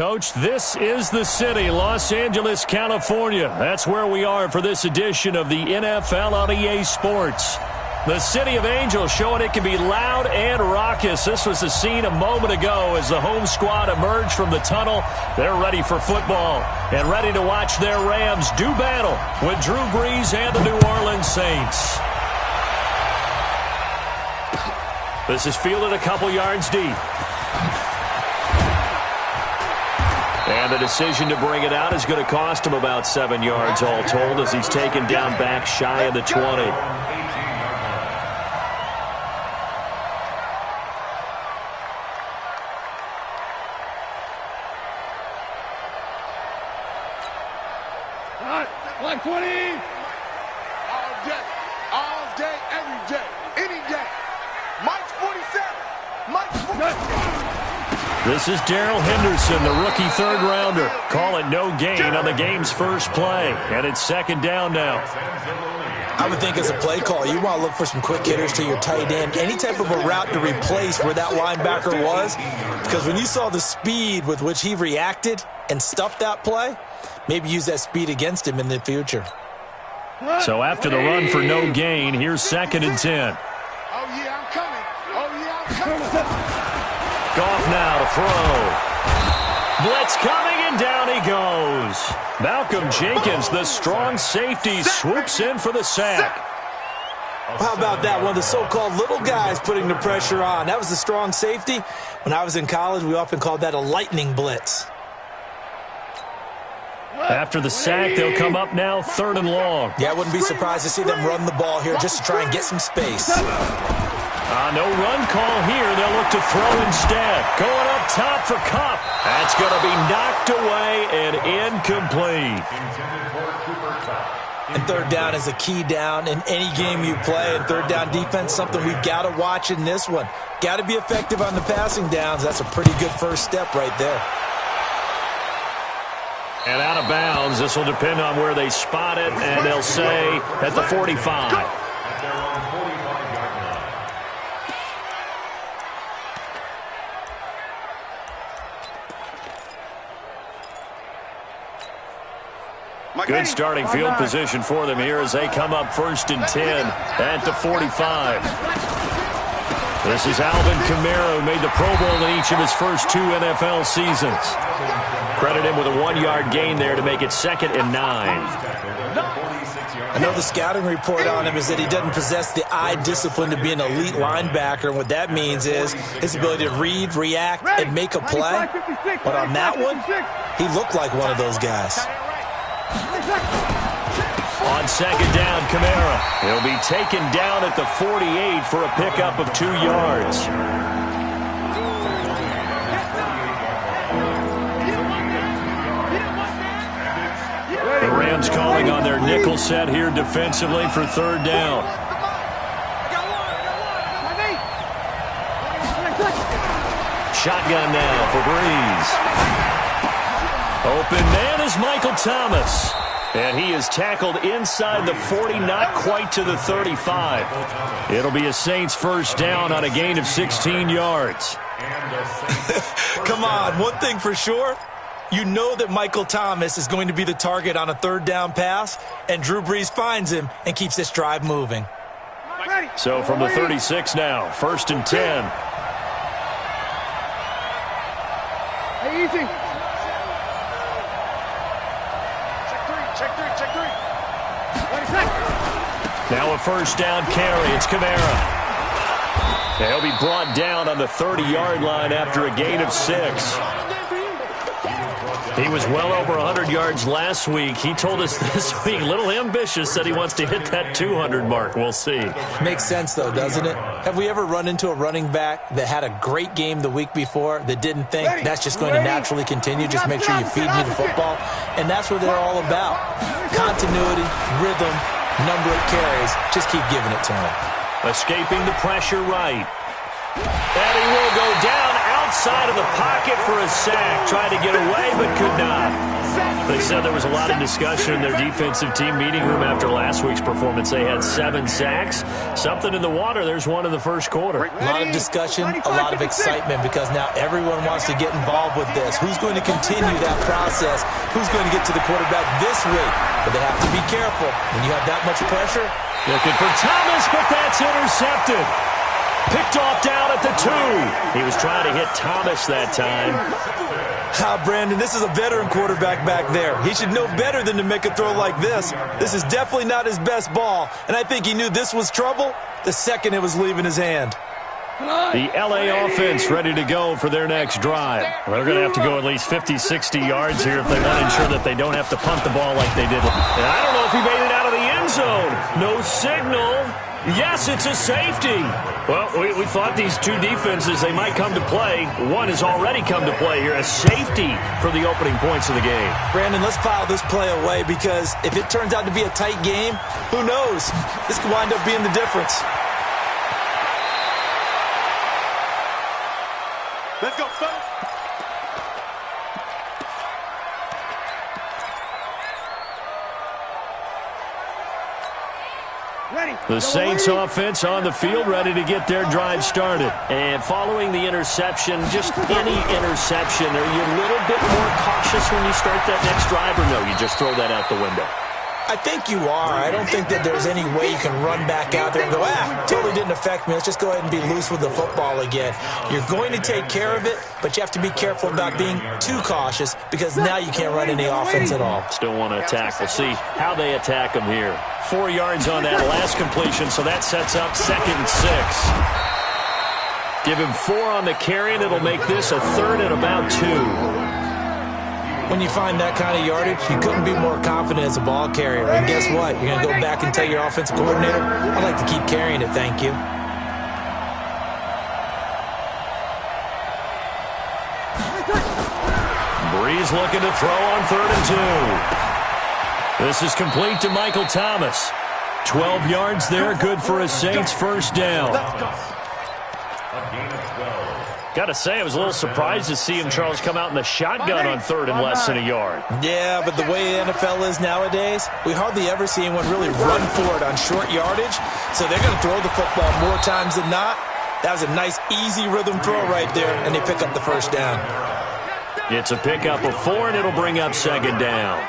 Coach. This is the city, Los Angeles, California. That's where we are for this edition of the NFL on EA Sports. The City of Angels showing it can be loud and raucous. This was the scene a moment ago as the home squad emerged from the tunnel. They're ready for football and ready to watch their Rams do battle with Drew Brees and the New Orleans Saints. This is fielded a couple yards deep. And the decision to bring it out is going to cost him about 7 yards all told as he's taken down back shy of the 20. Like 20. All day, every day, any day. Mike's 47. Mike's 47. This is Darrell Henderson, the rookie third-rounder. Call it no gain on the game's first play. And it's second down now. I would think as a play call, you want to look for some quick hitters to your tight end. Any type of a route to replace where that linebacker was. Because when you saw the speed with which he reacted and stuffed that play, maybe use that speed against him in the future. So after the run for no gain, here's 2nd and 10. Oh, yeah, I'm coming. Oh, yeah, I'm coming. Goff now to throw. Blitz coming, and down he goes. Malcolm Jenkins, the strong safety, swoops in for the sack. How about that? One of the so-called little guys putting the pressure on. That was the strong safety. When I was in college, we often called that a lightning blitz. After the sack, they'll come up now 3rd and long. Yeah, I wouldn't be surprised to see them run the ball here just to try and get some space. No run call here. They'll look to throw instead. Going up top for Kupp. That's going to be knocked away and incomplete. And third down is a key down in any game you play. And third down defense, something we've got to watch in this one. Got to be effective on the passing downs. That's a pretty good first step right there. And out of bounds. This will depend on where they spot it, and they'll say at the 45. Good starting field position for them here as they come up 1st and 10 at the 45. This is Alvin Kamara, who made the Pro Bowl in each of his first 2 NFL seasons. Credit him with a 1-yard gain there to make it 2nd and 9. I know the scouting report on him is that he doesn't possess the eye discipline to be an elite linebacker. And what that means is his ability to read, react, and make a play. But on that one, he looked like one of those guys. On 2nd down, Kamara. He'll be taken down at the 48 for a pickup of 2 yards. The Rams calling on their nickel set here defensively for 3rd down. Shotgun now for Brees. Open man is Michael Thomas. And he is tackled inside the 40, not quite to the 35. It'll be a Saints first down on a gain of 16 yards. Come on, one thing for sure. You know that Michael Thomas is going to be the target on a 3rd down pass, and Drew Brees finds him and keeps this drive moving. So from the 36 now, 1st and 10. Hey, easy. Check three. Now a first down carry. It's Kamara. He'll be brought down on the 30-yard line after a gain of 6. He was well over 100 yards last week. He told us this week, a little ambitious, said he wants to hit that 200 mark. We'll see. Makes sense, though, doesn't it? Have we ever run into a running back that had a great game the week before that didn't think that's just going to naturally continue? Just make sure you feed me the football. And that's what they're all about. Continuity, rhythm, number of carries. Just keep giving it to him. Escaping the pressure right. And he will go down outside of the pocket for a sack. Tried to get away, but could not. They said there was a lot of discussion in their defensive team meeting room after last week's performance. They had 7 sacks. Something in the water. There's one in the first quarter. A lot of discussion, a lot of excitement, because now everyone wants to get involved with this. Who's going to continue that process? Who's going to get to the quarterback this week? But they have to be careful. When you have that much pressure. Looking for Thomas, but that's intercepted. Picked off down at the 2. He was trying to hit Thomas that time. Brandon, this is a veteran quarterback back there. He should know better than to make a throw like this. This is definitely not his best ball, and I think he knew this was trouble the second it was leaving his hand. The LA offense ready to go for their next drive. They're going to have to go at least 50, 60 yards here if they want to ensure that they don't have to punt the ball like they did. And I don't know if he made it out of the end zone. No signal. Yes, it's a safety. Well, we thought these two defenses, they might come to play. One has already come to play here. A safety for the opening points of the game. Brandon, let's file this play away, because if it turns out to be a tight game, who knows? This could wind up being the difference. Let's go, fellas. The Saints offense on the field, ready to get their drive started. And following the interception, just any interception, are you a little bit more cautious when you start that next drive, or no, you just throw that out the window? I think you are. I don't think that there's any way you can run back out there and go, totally didn't affect me. Let's just go ahead and be loose with the football again. You're going to take care of it, but you have to be careful about being too cautious, because now you can't run any offense at all. Still want to attack. We'll see how they attack them here. 4 yards on that last completion, so that sets up 2nd and 6. Give him 4 on the carry, and it'll make this a 3rd and about 2. When you find that kind of yardage, you couldn't be more confident as a ball carrier. And guess what? You're going to go back and tell your offensive coordinator, I'd like to keep carrying it, thank you. Breeze looking to throw on 3rd and 2. This is complete to Michael Thomas. 12 yards there, good for a Saints first down. Got to say, I was a little surprised to see him, Charles, come out in the shotgun on 3rd and less than a yard. Yeah, but the way the NFL is nowadays, we hardly ever see anyone really run for it on short yardage. So they're going to throw the football more times than not. That was a nice, easy rhythm throw right there, and they pick up the first down. It's a pickup of 4, and it'll bring up 2nd down.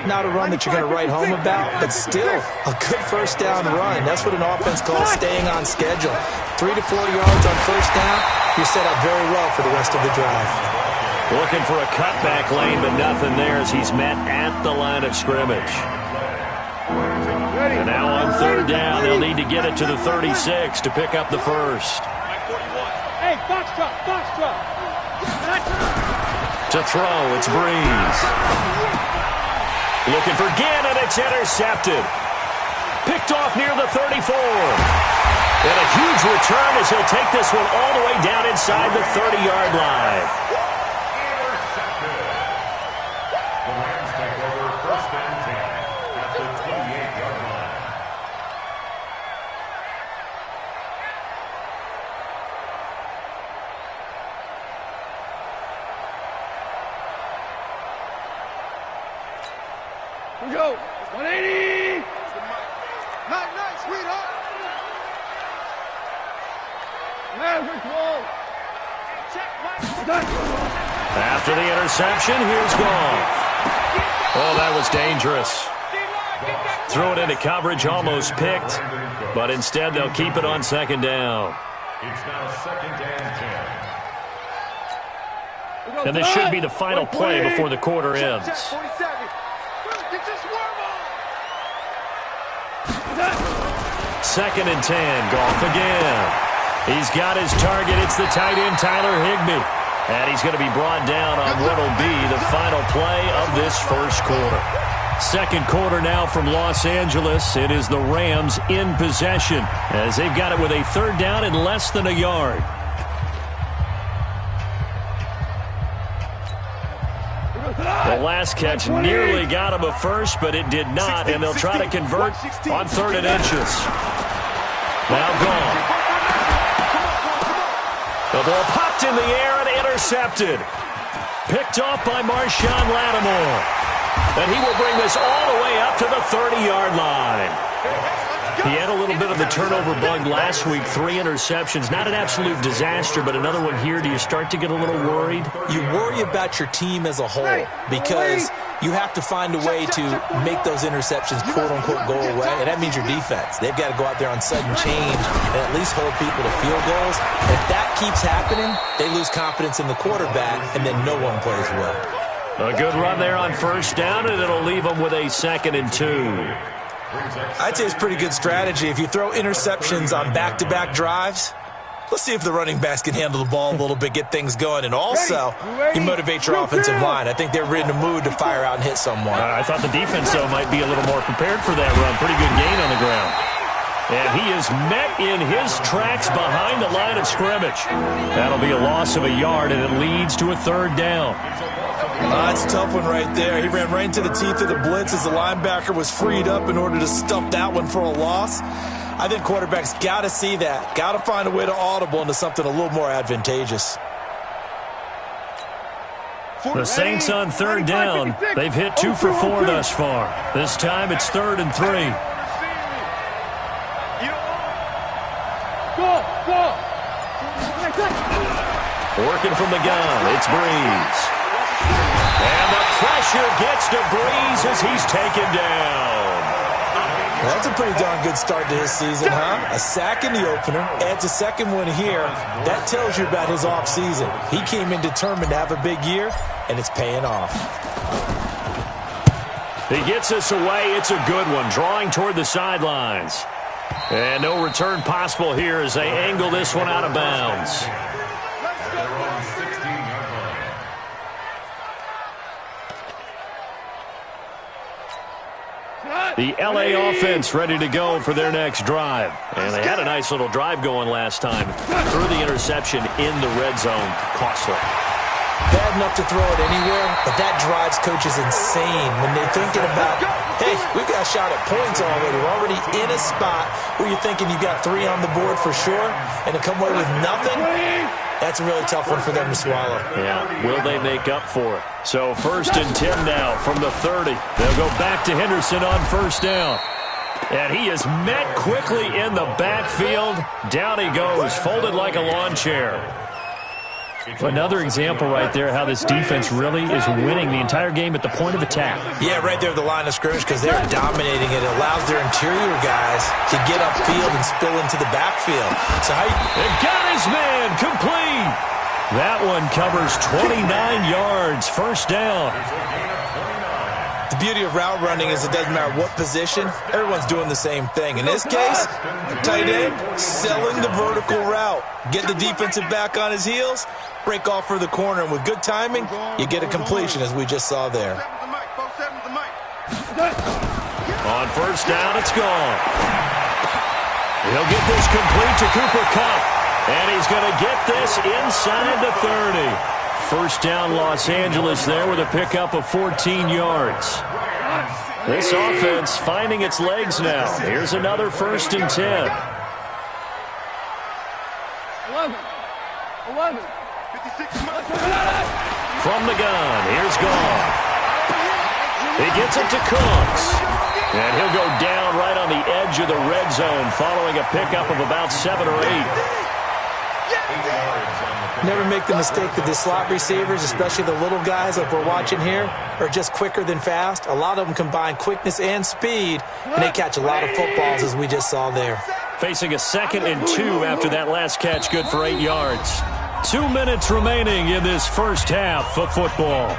Not a run that you're going to write home about, but still a good first down run. That's what an offense calls staying on schedule. 3 to 4 yards on first down, you're set up very well for the rest of the drive. Looking for a cutback lane, but nothing there as he's met at the line of scrimmage. And now on 3rd down, they'll need to get it to the 36 to pick up the first. Hey, box truck, box truck. To throw, it's Breeze. Looking for Gannon, it's intercepted. Picked off near the 34. And a huge return as he'll take this one all the way down inside the 30-yard line. The Rams take over 1st and 10 at the 28-yard line. Here we go. 180. Nice, sweetheart. After the interception, here's Goff. Oh, that was dangerous. Threw it into coverage, almost picked, but instead they'll keep it on 2nd down. It's now 2nd and 10. And this should be the final play before the quarter ends. 2nd and 10, Goff again. He's got his target. It's the tight end, Tyler Higbee. And he's going to be brought down on what will be the final play of this first quarter. 2nd quarter now from Los Angeles. It is the Rams in possession as they've got it with a 3rd down and less than a yard. The last catch nearly got him a first, but it did not, and they'll try to convert on 3rd and inches. Now gone. The ball popped in the air and intercepted. picked off by Marshawn Lattimore. And he will bring this all the way up to the 30-yard line. He had a little bit of the turnover bug last week, 3 interceptions. Not an absolute disaster, but another one here. Do you start to get a little worried? You worry about your team as a whole because you have to find a way to make those interceptions, quote-unquote, go away, and that means your defense. They've got to go out there on sudden change and at least hold people to field goals. If that keeps happening, they lose confidence in the quarterback, and then no one plays well. A good run there on first down, and it'll leave them with a 2nd and 2. I'd say it's pretty good strategy. If you throw interceptions on back-to-back drives, let's see if the running backs can handle the ball a little bit, get things going, and also you motivate your offensive line. I think they're in the mood to fire out and hit someone. I thought the defense, though, might be a little more prepared for that run. Pretty good gain on the ground. And he is met in his tracks behind the line of scrimmage. That'll be a loss of a yard, and it leads to a 3rd down. That's a tough one right there. He ran right into the teeth of the blitz as the linebacker was freed up in order to stump that one for a loss. I think quarterbacks got to see that. Got to find a way to audible into something a little more advantageous. The Saints on 3rd down. They've hit 2 for 4 thus far. This time it's 3rd and 3. Working from the gun, it's Breeze. And the pressure gets to Breeze as he's taken down. Well, that's a pretty darn good start to his season, huh? A sack in the opener, adds a 2nd one here. That tells you about his offseason. He came in determined to have a big year, and it's paying off. He gets us away. It's a good one, drawing toward the sidelines. And no return possible here as they angle this one out of bounds. The L.A. offense ready to go for their next drive. And they had a nice little drive going last time. Threw the interception in the red zone. Costly. Bad enough to throw it anywhere, but that drives coaches insane when they're thinking about, hey, we've got a shot at points already. We're already in a spot where you're thinking you've got 3 on the board for sure, and to come away with nothing, that's a really tough one for them to swallow. Yeah, will they make up for it? So 1st and 10 now from the 30. They'll go back to Henderson on 1st down. And he is met quickly in the backfield. Down he goes, folded like a lawn chair. Another example right there how this defense really is winning the entire game at the point of attack. Yeah, right there at the line of scrimmage because they're dominating it. It allows their interior guys to get upfield and spill into the backfield. So and got his man complete. That one covers 29 yards. 1st down. The beauty of route running is it doesn't matter what position, everyone's doing the same thing. In this case, tight end, selling the vertical route. Get the defensive back on his heels, break off for the corner, and with good timing, you get a completion as we just saw there. On 1st down, it's gone. He'll get this complete to Cooper Kupp, and he's going to get this inside the 30. 1st down Los Angeles there with a pickup of 14 yards. This offense finding its legs now. Here's another 1st and 10. 11. From the gun, here's Goff. He gets it to Cooks. And he'll go down right on the edge of the red zone following a pickup of about 7 or 8. Never make the mistake that the slot receivers, especially the little guys like we're watching here, are just quicker than fast. A lot of them combine quickness and speed, and they catch a lot of footballs as we just saw there. Facing a 2nd and 2 after that last catch, good for 8 yards. 2 minutes remaining in this 1st half of football.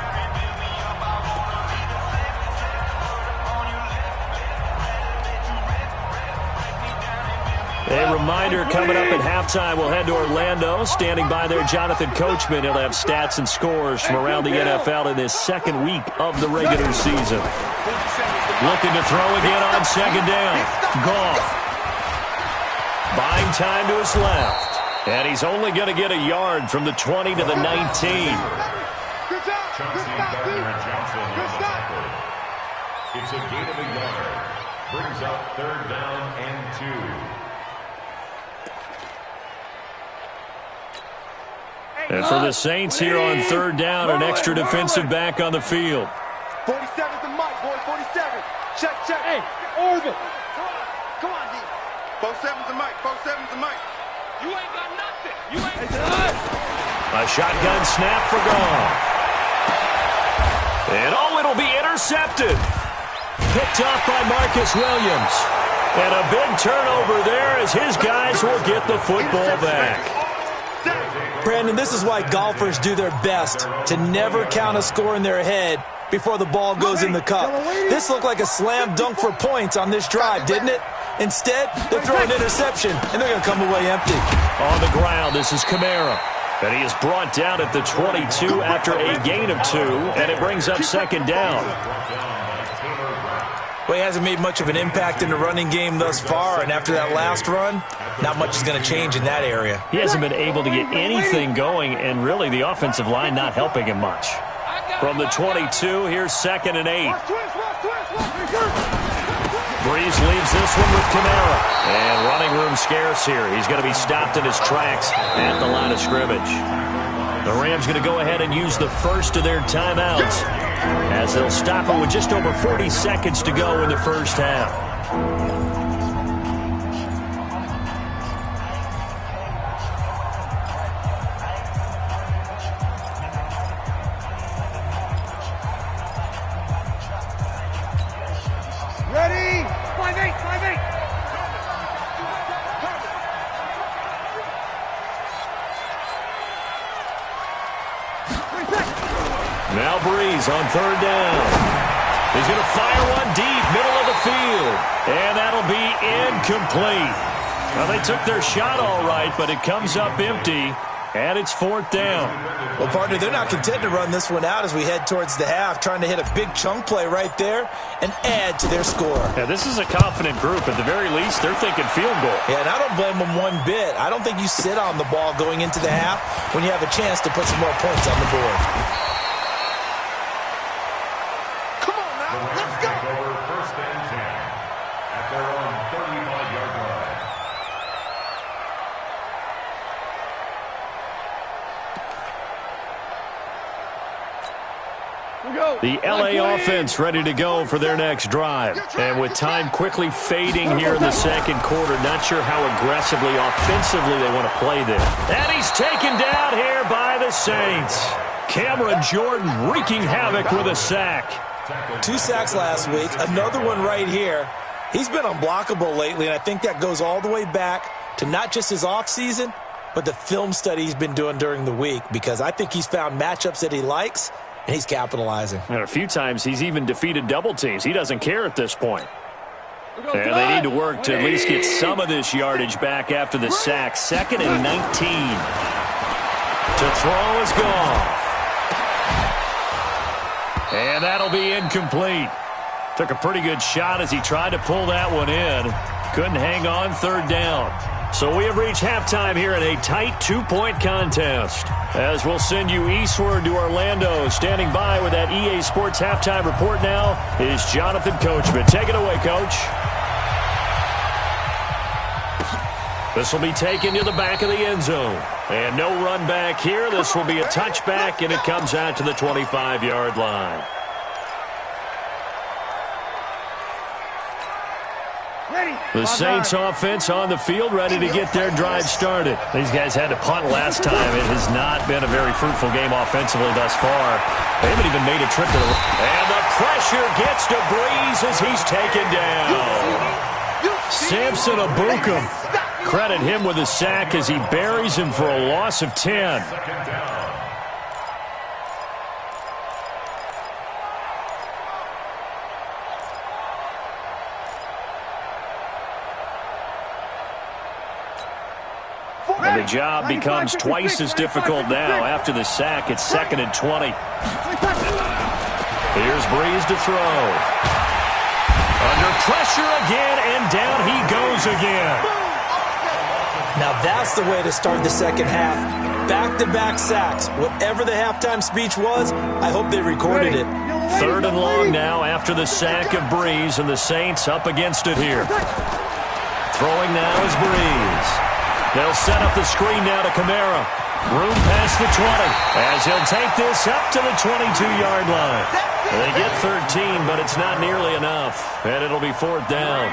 A reminder coming up at halftime, we'll head to Orlando. Standing by there, Jonathan Coachman. He'll have stats and scores from around the NFL in this 2nd week of the regular season. Looking to throw again on 2nd down. Goff. Buying time to his left. And he's only going to get a yard from the 20 to the 19. It's a gain of a yard. Brings up 3rd down and 2. And for the Saints here on third down, an extra defensive back on the field. 47's the mic, boy. 47. Check, check. Hey, orbit. Come on, D. 47's the mic. 47's the mic. You ain't got nothing. You ain't got A shotgun snap for Goff. And it'll be intercepted. Picked off by Marcus Williams. And a big turnover there as his guys will get the football back. Brandon, this is why golfers do their best to never count a score in their head before the ball goes in the cup. This looked like a slam dunk for points on this drive, didn't it? Instead, they throw an interception, and they're going to come away empty. On the ground, this is Kamara. And he is brought down at the 22 after a gain of 2, and it brings up second down. Well, he hasn't made much of an impact in the running game thus far, and after that last run, not much is going to change in that area. He hasn't been able to get anything going, and really the offensive line not helping him much. From the 22, here's 2nd and 8. Breeze leaves this one with Kamara. And running room scarce here. He's going to be stopped in his tracks at the line of scrimmage. The Rams going to go ahead and use the first of their timeouts as they'll stop it with just over 40 seconds to go in the first half. ready. 5-8, 5-8. Now Breeze on third down. He's going to fire one deep, middle of the field. And that'll be incomplete. Well, they took their shot all right, but it comes up empty, and it's 4th down. Well, partner, they're not content to run this one out as we head towards the half, trying to hit a big chunk play right there and add to their score. Yeah, this is a confident group. At the very least, they're thinking field goal. Yeah, and I don't blame them one bit. I don't think you sit on the ball going into the half when you have a chance to put some more points on the board. Come on now, let's go. Take over 1st and 10 at their own 35-yard line. The LA offense ready to go for their next drive. And with time quickly fading here in the second quarter, not sure how aggressively, offensively they want to play this. And he's taken down here by the Saints. Cameron Jordan wreaking havoc with a sack. 2 sacks last week, another one right here. He's been unblockable lately, and I think that goes all the way back to not just his offseason, but the film study he's been doing during the week, because I think he's found matchups that he likes, and he's capitalizing. And a few times he's even defeated double teams. He doesn't care at this point. And they need to work to at least get some of this yardage back after the sack. 2nd and 19. To throw is Goff. And that'll be incomplete. Took a pretty good shot as he tried to pull that one in. Couldn't hang on, 3rd down. So we have reached halftime here in a tight 2-point contest. As we'll send you eastward to Orlando. Standing by with that EA Sports halftime report now is Jonathan Coachman. Take it away, Coach. This will be taken to the back of the end zone. And no run back here. This will be a touchback, and it comes out to the 25-yard line. The Saints offense on the field ready to get their drive started. These guys had to punt last time. It has not been a very fruitful game offensively thus far. They haven't even made a trip to the... And the pressure gets to Breeze as he's taken down. Samson Abukum. Credit him with a sack as he buries him for a loss of 10. And the job becomes twice as difficult now. After the sack, it's 2nd and 20. Here's Breeze to throw. Under pressure again, and down he goes again. Now that's the way to start the second half. Back-to-back sacks. Whatever the halftime speech was, I hope they recorded it. 3rd and long now after the sack of Breeze, and the Saints up against it here. Throwing now is Breeze. They'll set up the screen now to Kamara. Room past the 20 as he'll take this up to the 22-yard line. They get 13, but it's not nearly enough, and it'll be fourth down.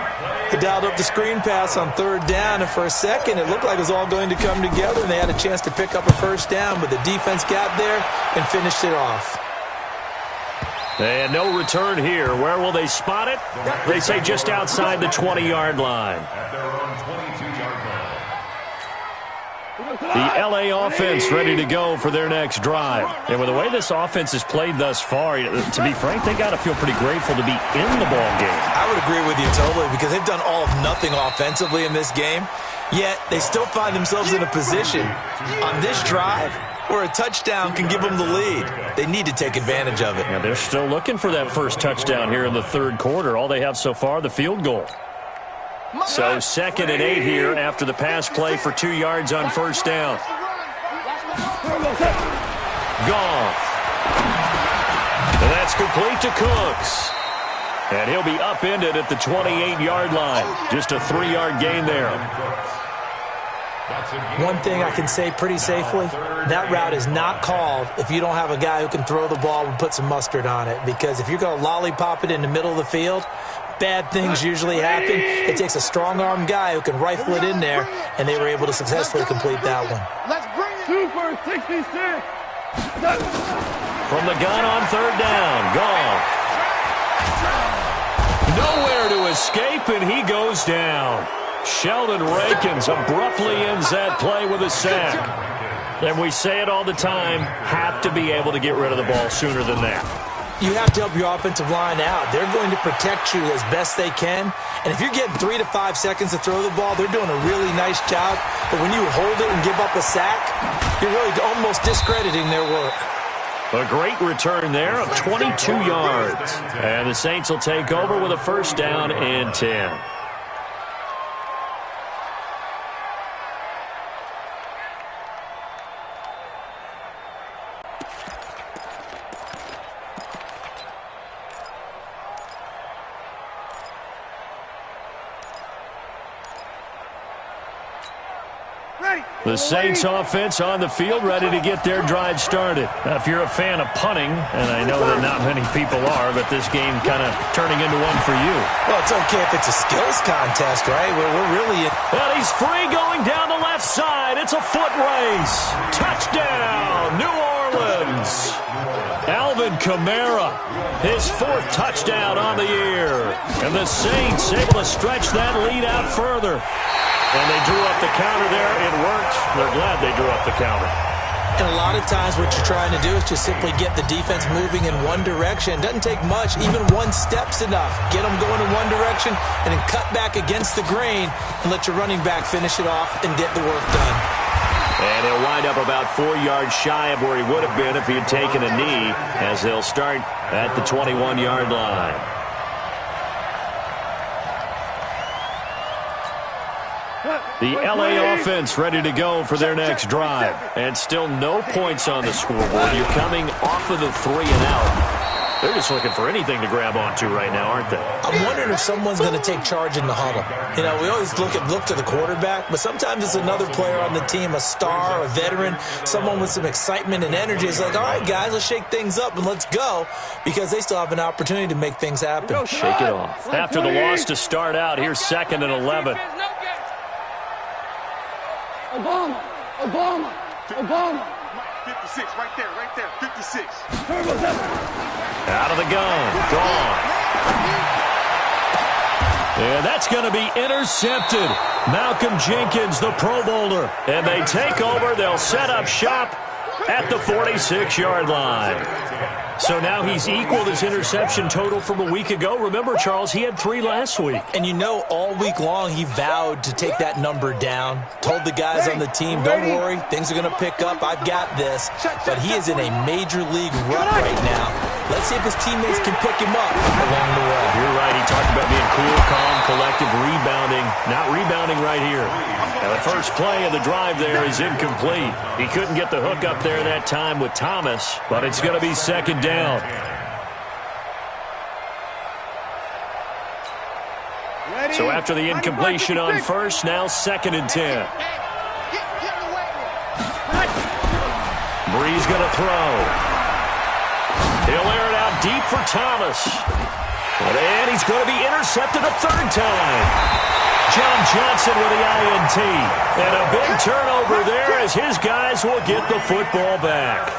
They dialed up the screen pass on third down, and for a second it looked like it was all going to come together, and they had a chance to pick up a first down, but the defense got there and finished it off. And no return here. Where will they spot it? They say just outside the 20-yard line. At their own 22-yard line. The LA offense ready to go for their next drive. And with the way this offense has played thus far, to be frank, they got to feel pretty grateful to be in the ball game. I would agree with you totally, because they've done all of nothing offensively in this game, yet they still find themselves in a position on this drive where a touchdown can give them the lead. They need to take advantage of it. Now they're still looking for that first touchdown here in the third quarter. All they have so far, the field goal. So 2nd and 8 here after the pass play for 2 yards on first down. Goff. And that's complete to Cooks. And he'll be upended at the 28-yard line. Just a 3-yard gain there. One thing I can say pretty safely, that route is not called if you don't have a guy who can throw the ball and put some mustard on it. Because if you're going to lollipop it in the middle of the field, bad things usually happen. It takes a strong-armed guy who can rifle it in there, and they were able to successfully complete that one. Let's bring it. 2 for 66. From the gun on third down, Goff. Nowhere to escape, and he goes down. Sheldon Rankins abruptly ends that play with a sack. And we say it all the time, have to be able to get rid of the ball sooner than that. You have to help your offensive line out. They're going to protect you as best they can. And if you're getting 3 to 5 seconds to throw the ball, they're doing a really nice job. But when you hold it and give up a sack, you're really almost discrediting their work. A great return there of 22 yards. And the Saints will take over with a first down and 10. The Saints offense on the field ready to get their drive started. Now, if you're a fan of punting, and I know that not many people are, but this game kind of turning into one for you. Well, it's okay if it's a skills contest, right? We're really in. And he's free going down the left side. It's a foot race. Touchdown, New Orleans. Alvin Kamara, his 4th touchdown on the year. And the Saints able to stretch that lead out further. And they drew up the counter there. It worked. They're glad they drew up the counter. And a lot of times what you're trying to do is just simply get the defense moving in one direction. It doesn't take much. Even one step's enough. Get them going in one direction and then cut back against the grain and let your running back finish it off and get the work done. And he'll wind up about 4 yards shy of where he would have been if he had taken a knee, as they'll start at the 21-yard line. The LA offense ready to go for their next drive. And still no points on the scoreboard. You're coming off of the 3 and out. They're just looking for anything to grab onto right now, aren't they? I'm wondering if someone's going to take charge in the huddle. You know, we always look to the quarterback, but sometimes it's another player on the team, a star, a veteran, someone with some excitement and energy. It's like, all right, guys, let's shake things up and let's go, because they still have an opportunity to make things happen. Shake it off. After the loss to start out, here's 2nd and 11. Obama. 56, right there, 56. Out of the gun, gone. And that's going to be intercepted. Malcolm Jenkins, the Pro Bowler. And they take over. They'll set up shop at the 46-yard line. So now he's equaled his interception total from a week ago. Remember, Charles, he had 3 last week. And you know, all week long he vowed to take that number down. Told the guys on the team, don't worry, things are going to pick up. I've got this. But he is in a major league rut right now. Let's see if his teammates can pick him up along the way. You're right. He talked about being cool, calm, collective, rebounding. Not rebounding right here. Now, the first play of the drive there is incomplete. He couldn't get the hook up there that time with Thomas, but it's going to be 2nd down. So after the incompletion on first, now 2nd and 10. Brees going to throw. He'll air it out deep for Thomas. And he's going to be intercepted a third time. John Johnson with the INT. And a big turnover there as his guys will get the football back.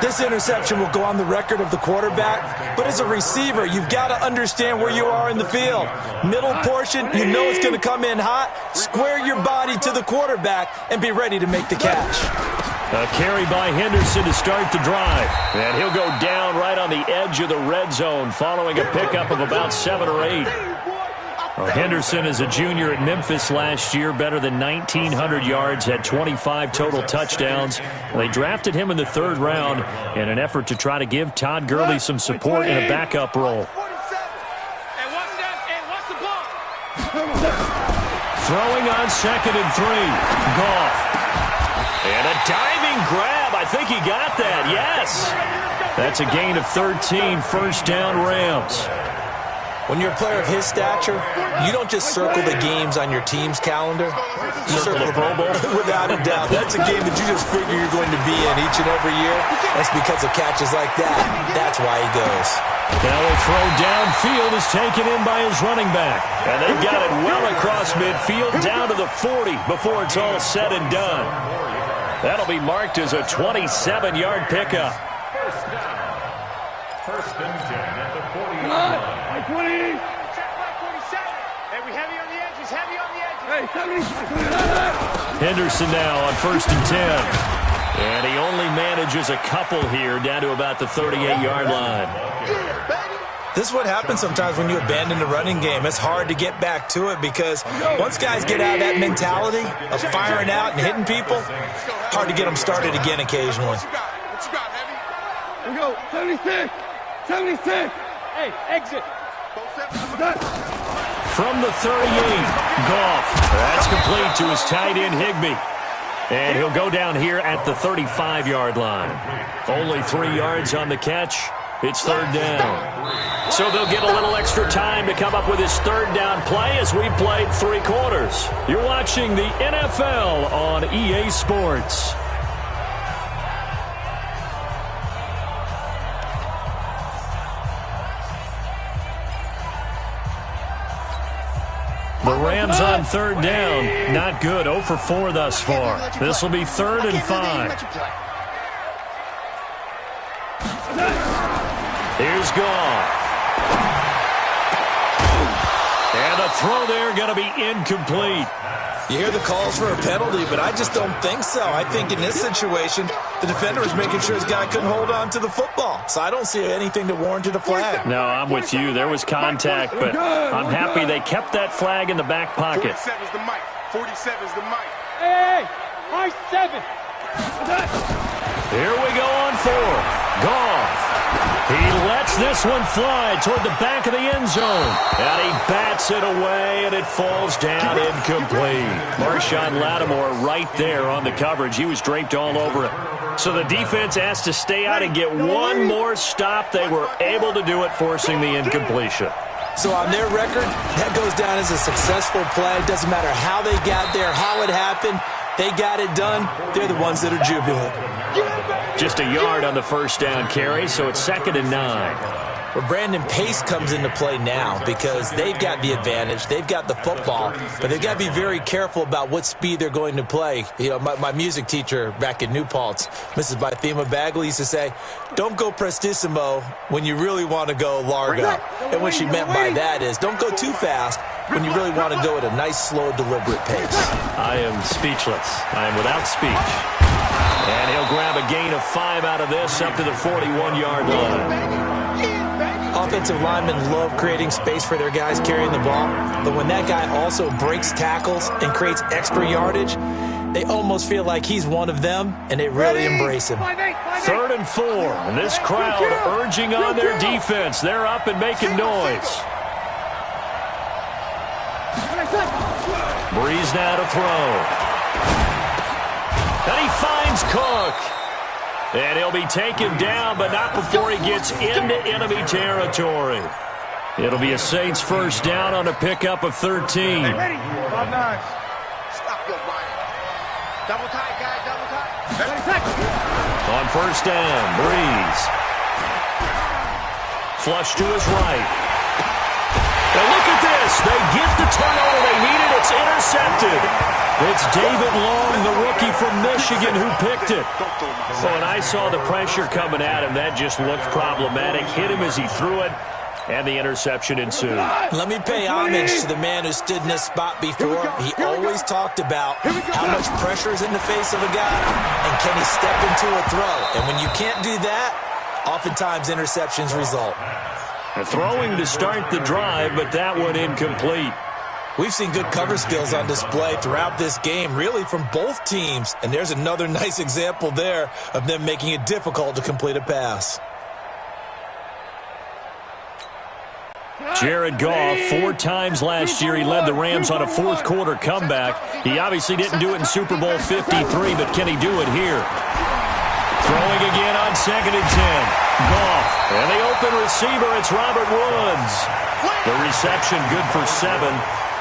This interception will go on the record of the quarterback, but as a receiver, you've got to understand where you are in the field. Middle portion, you know it's going to come in hot. Square your body to the quarterback and be ready to make the catch. A carry by Henderson to start the drive. And he'll go down right on the edge of the red zone following a pickup of about 7 or 8. Henderson is a junior at Memphis last year, better than 1,900 yards, had 25 total touchdowns. They drafted him in the 3rd round in an effort to try to give Todd Gurley some support in a backup role. Throwing on 2nd and 3. Goff. And a diving grab. I think he got that. Yes. That's a gain of 13. First down, Rams. When you're a player of his stature, you don't just circle the games on your team's calendar. You circle the Pro Bowl. Without a doubt. That's a game that you just figure you're going to be in each and every year. That's because of catches like that. That's why he goes. Now a throw downfield is taken in by his running back. And they've got it well across midfield down to the 40 before it's all said and done. That'll be marked as a 27-yard pickup. First and 10 at the 40-yard line. 20. Check back 47. Hey, we heavy on the edges, heavy on the edges. Hey, 70. Henderson now on 1st and 10. And he only manages a couple here down to about the 38-yard line. This is what happens sometimes when you abandon the running game. It's hard to get back to it because once guys get out of that mentality of firing out and hitting people, hard to get them started again occasionally. What you got, heavy? Here we go. 76. 76. Hey, exit. From the 38, Goff. That's complete to his tight end, Higbee. And he'll go down here at the 35-yard line. Only 3 yards on the catch. It's 3rd down. So they'll get a little extra time to come up with his 3rd down play as we played 3 quarters. You're watching the NFL on EA Sports. The Rams on 3rd down. Not good. 0 for 4 thus far. This will be 3rd and 5. Here's Goff. And a throw there going to be incomplete. You hear the calls for a penalty, but I just don't think so. I think in this situation, the defender was making sure his guy couldn't hold on to the football. So I don't see anything that warranted a flag. No, I'm with you. There was contact, but I'm happy they kept that flag in the back pocket. 47's the mic. 47's the mic. Hey, I7. Here we go on 4th. Goff. He lets this one fly toward the back of the end zone. And he bats it away, and it falls down incomplete. Marshawn Lattimore right there on the coverage. He was draped all over it. So the defense asked to stay out and get one more stop. They were able to do it, forcing the incompletion. So on their record, that goes down as a successful play. It doesn't matter how they got there, how it happened. They got it done. They're the ones that are jubilant. Just a yard on the 1st down carry, so it's 2nd and 9. Well, Brandon, pace comes into play now because they've got the advantage. They've got the football, but they've got to be very careful about what speed they're going to play. You know, my music teacher back in New Paltz, Mrs. Bythema Bagley, used to say, don't go prestissimo when you really want to go largo. And what she meant by that is don't go too fast when you really want to go at a nice, slow, deliberate pace. I am speechless. I am without speech. And he'll grab a gain of 5 out of this up to the 41-yard line. Offensive linemen love creating space for their guys carrying the ball, but when that guy also breaks tackles and creates extra yardage, they almost feel like he's one of them, and they really embrace him. 3rd and 4, and this crowd urging on their defense. They're up and making noise. Brees now to throw. And he finds Cook. And he'll be taken down, but not before he gets into enemy territory. It'll be a Saints 1st down on a pickup of 13. Hey, ready? 5-9. Stop your line. Double tight, guys, double tight. On first down, Breeze. Flush to his right. Now look at this. They get the turnover they needed. It's intercepted. It's David Long, the rookie from Michigan, who picked it. So when I saw the pressure coming at him, that just looked problematic. Hit him as he threw it, and the interception ensued. Let me pay homage to the man who stood in this spot before. He always talked about how much pressure is in the face of a guy, and can he step into a throw. And when you can't do that, oftentimes interceptions result. Throwing to start the drive, but that one incomplete. We've seen good cover skills on display throughout this game, really from both teams. And there's another nice example there of them making it difficult to complete a pass. Jared Goff, 4 times last year he led the Rams on a fourth-quarter comeback. He obviously didn't do it in Super Bowl 53, but can he do it here? Throwing again on 2nd and 10. Goff. And the open receiver, it's Robert Woods. The reception good for 7.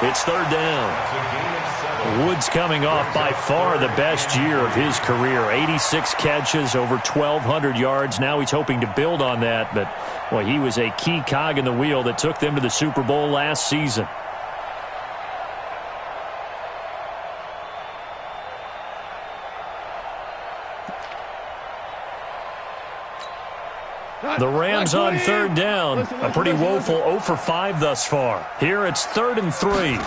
It's 3rd down. Woods coming off by far the best year of his career. 86 catches, over 1,200 yards. Now he's hoping to build on that, but well, he was a key cog in the wheel that took them to the Super Bowl last season. The Rams on 3rd down. A pretty woeful 0 for 5 thus far. Here it's 3rd and 3.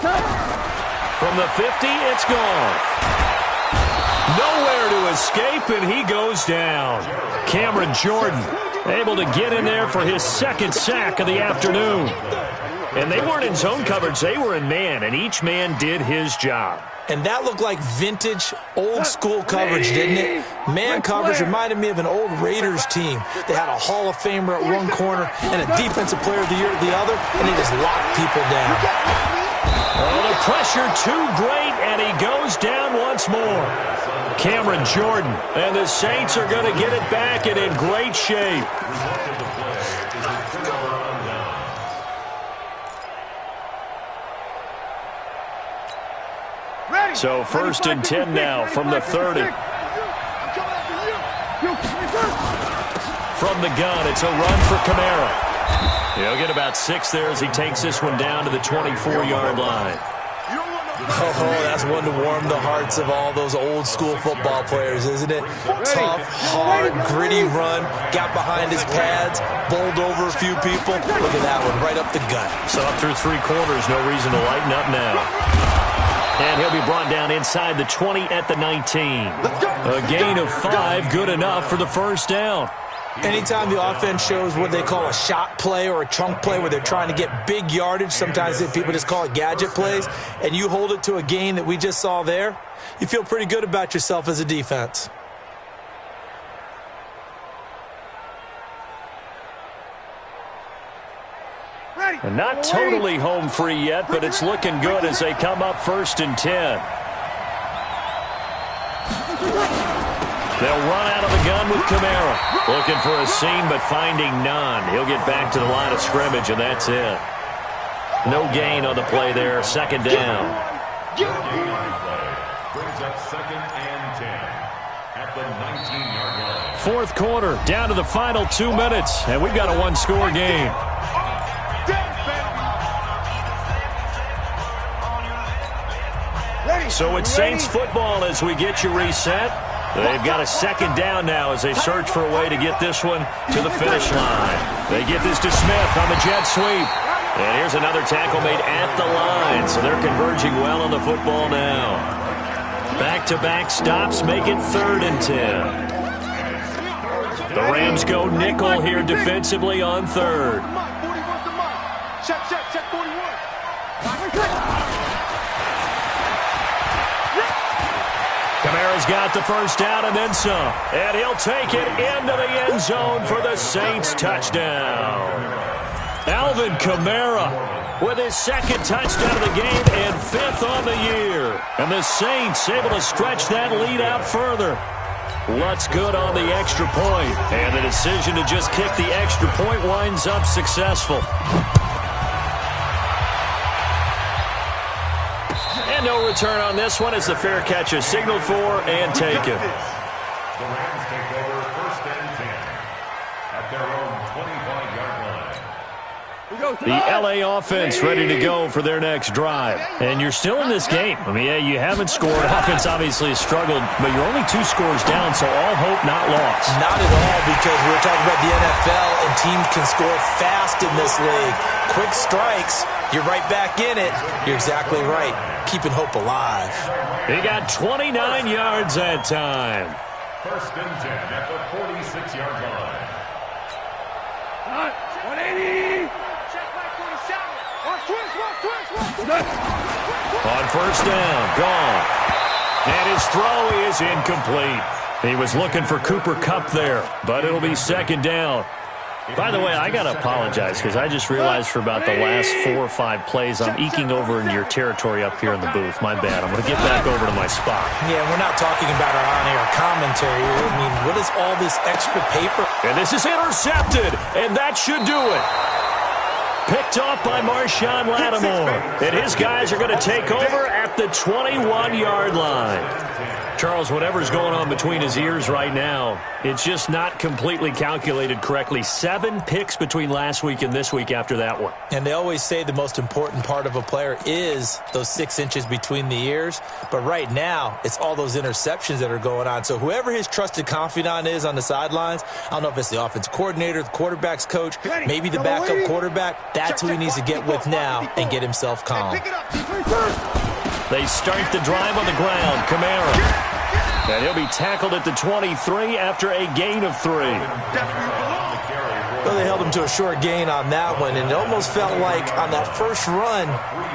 From the 50, it's gone. Nowhere to escape, and he goes down. Cameron Jordan able to get in there for his 2nd sack of the afternoon. And they weren't in zone coverage. They were in man, and each man did his job. And that looked like vintage, old-school coverage, didn't it? Man coverage reminded me of an old Raiders team. They had a Hall of Famer at one corner and a Defensive Player of the Year at the other, and they just locked people down. Oh, the pressure too great, and he goes down once more. Cameron Jordan, and the Saints are going to get it back and in great shape. So 1st and 10 now from the 30. From the gun, it's a run for Kamara. He'll get about 6 there as he takes this one down to the 24-yard line. Oh, that's one to warm the hearts of all those old-school football players, isn't it? Tough, hard, gritty run, got behind his pads, bowled over a few people. Look at that one, right up the gut. So up through 3 quarters, no reason to lighten up now. And he'll be brought down inside the 20 at the 19. A gain of 5, good enough for the 1st down. Anytime the offense shows what they call a shot play or a chunk play where they're trying to get big yardage, sometimes people just call it gadget plays, and you hold it to a gain that we just saw there, you feel pretty good about yourself as a defense. And not totally home free yet, but it's looking good as they come up 1st and 10. They'll run out of the gun with Kamara. Looking for a seam, but finding none. He'll get back to the line of scrimmage, and that's it. No gain on the play there. 2nd down. Brings up 2nd and 10 at the 19-yard line. 4th quarter, down to the final 2 minutes, and we've got a 1-score game. So it's Saints football as we get you reset. They've got a 2nd down now as they search for a way to get this one to the finish line. They get this to Smith on the jet sweep. And here's another tackle made at the line. So they're converging well on the football now. Back-to-back stops make it 3rd and 10. The Rams go nickel here defensively on 3rd. Check 41. Kamara's got the 1st down and then some. And he'll take it into the end zone for the Saints touchdown. Alvin Kamara with his 2nd touchdown of the game and 5th on the year. And the Saints able to stretch that lead out further. Lutz good on the extra point. And the decision to just kick the extra point winds up successful. And no return on this one as the fair catch is signaled for and taken. The Rams take over 1st and 10 at their own 25-yard line. The LA offense ready to go for their next drive. And you're still in this game. I mean, yeah, you haven't scored. Offense obviously has struggled, but you're only 2 scores down, so all hope not lost. Not at all, because we're talking about the NFL, and teams can score fast in this league. Quick strikes, you're right back in it. You're exactly right. Keeping hope alive. He got 29 yards that time. 1st and 10 at the 46-yard line. 180. On 1st down, gone. And his throw is incomplete. He was looking for Cooper Kupp there, but it'll be 2nd down. By the way, I got to apologize because I just realized for about the last 4 or 5 plays I'm eking over into your territory up here in the booth. My bad. I'm going to get back over to my spot. Yeah, we're not talking about our on-air commentary. I mean, what is all this extra paper? And this is intercepted, and that should do it. Picked off by Marshawn Lattimore. And his guys are going to take over at the 21-yard line. Charles, whatever's going on between his ears right now, it's just not completely calculated correctly. 7 picks between last week and this week after that one. And they always say the most important part of a player is those 6 inches between the ears. But right now, it's all those interceptions that are going on. So whoever his trusted confidant is on the sidelines, I don't know if it's the offensive coordinator, the quarterback's coach, maybe the backup quarterback, that's who he needs to get with now and get himself calm. They start the drive on the ground. Kamara. And he'll be tackled at the 23 after a gain of 3. Well, they held him to a short gain on that one, and it almost felt like on that first run,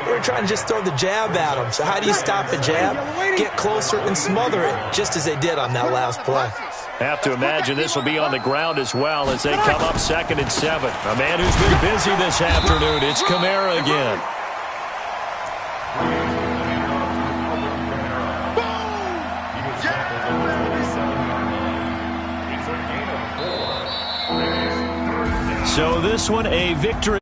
they were trying to just throw the jab at him. So how do you stop the jab? Get closer and smother it, just as they did on that last play. Have to imagine this will be on the ground as well as they come up 2nd and 7. A man who's been busy this afternoon. It's Kamara again. So this one a victory.